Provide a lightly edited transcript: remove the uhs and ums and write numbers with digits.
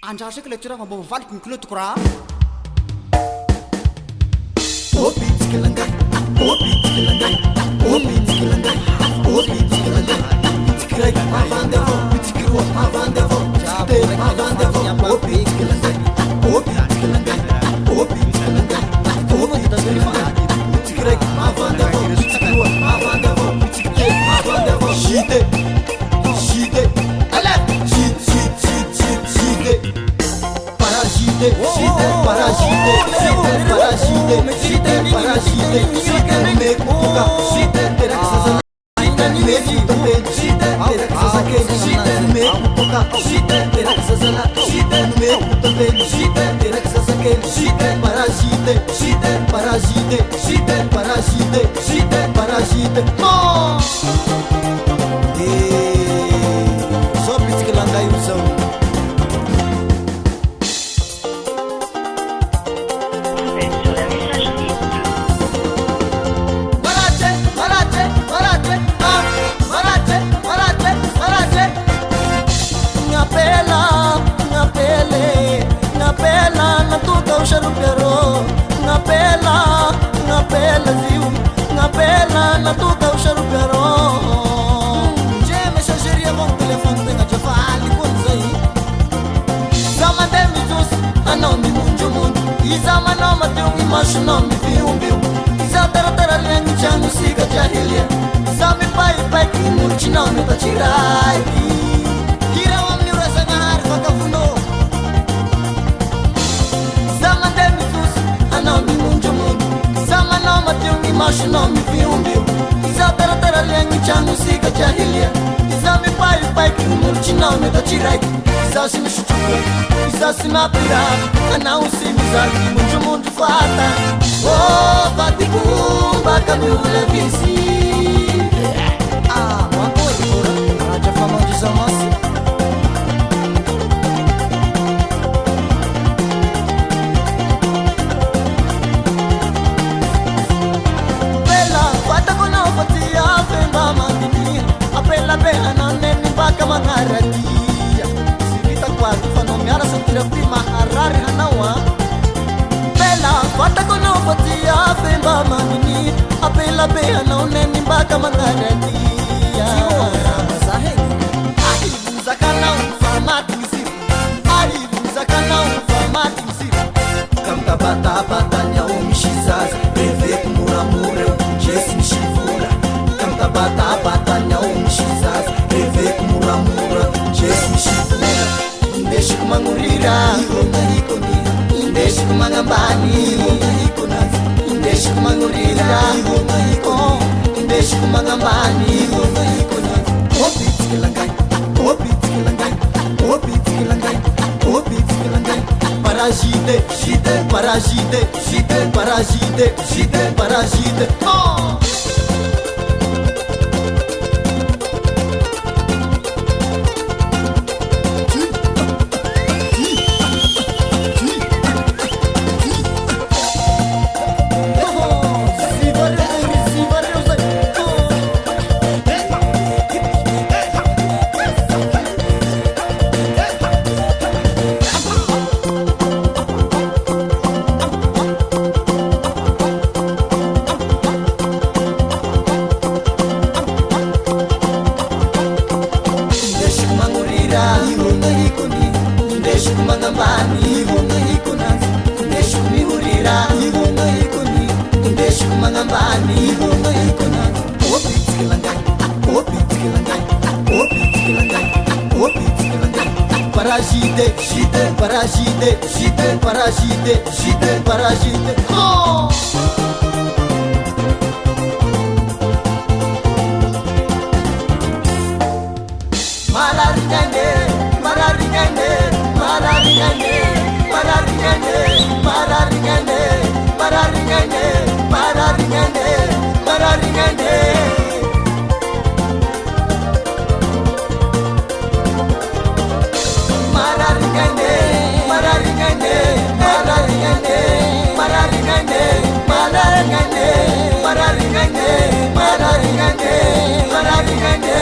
Andrasa que lectura mambo vale com cluto cora. Opi tskilangai, opi tskilangai, opi tskilangai, opi tskilangai. Tskirai mavandevo, tskiru mavandevo, te mavandevo, opi tskilangai, opi tskilangai, opi tskilangai, opi tskilangai. Tskirai mavandevo, tskiru mavandevo, tskite mavandevo. Shite, shite, ala, shite, shite, shite, shite. Parasite, shite, parasite, shite, parasite, shite, parasite, shite, me kuka, shite, teraksa, shite, me kuka, shite, teraksa, shite, me kuka, shite, teraksa, shite, me kuka, shite, teraksa, shite, parasite, shite, parasite, shite, parasite, shite, parasite. Oh! Só piscilanga ilusão. Ngapela ziu, ngapela na tuka o charupero. Je mensageria com telefone tenha já fale com zai. Zama de mi jus, anão mi mundo. Izama não mateu mi macho não mi viu. Iza tera lengi changu siga jahilia. Zami pai que multi não me tachirai. Kira wam ni rasa ngahar fakafuno. Zama de mi jus, anão mi mundo. Zama não mateu mi macho não me viu. Iza tera lengi changu siga jahilia. Izami pai que multi não me tachirai. Iza se me chuchuka, iza se me apira. Anão se me zaki mundo fata. Oh, bate bumba, caminho levisi. Uma coisa, rádio fama de Zamassi. Bela, bata com não fatia, bemba mandini. A bela não nem vaca manaradia. Se vita quatro, fanomeara sentira prima, arrari hanawa. Bela, bata com não fatia, bemba mandini. A bela não nem vaca manaradia. Bata-batanya umishizaz, beve kumura-mura, jesi mishivura. Canta bata-batanya umishizaz, beve kumura-mura, jesi mishivura. Indeshe kumangurira, indeshe kumangambani, indeshe kumangurira, indeshe kumangambani. Opi tskilangai, opi tskilangai, opi tskilangai, opi tskilangai. Parasite, shite, parasite, shite, parasite, shite, parasite. Oh! Indeshe kumangambani, indeshe kumihurira, indeshe kumangambani. Opi tskilangai, opi tskilangai, opi tskilangai, opi tskilangai. Parasite, shite, parasite, shite, parasite, shite, parasite. Oh! Malaringane, malaringane, malaringane, malaringane, malaringane, malaringane, malaringane, malaringane. Malaringane, malaringane, malaringane, malaringane, malaringane, malaringane, malaringane, malaringane.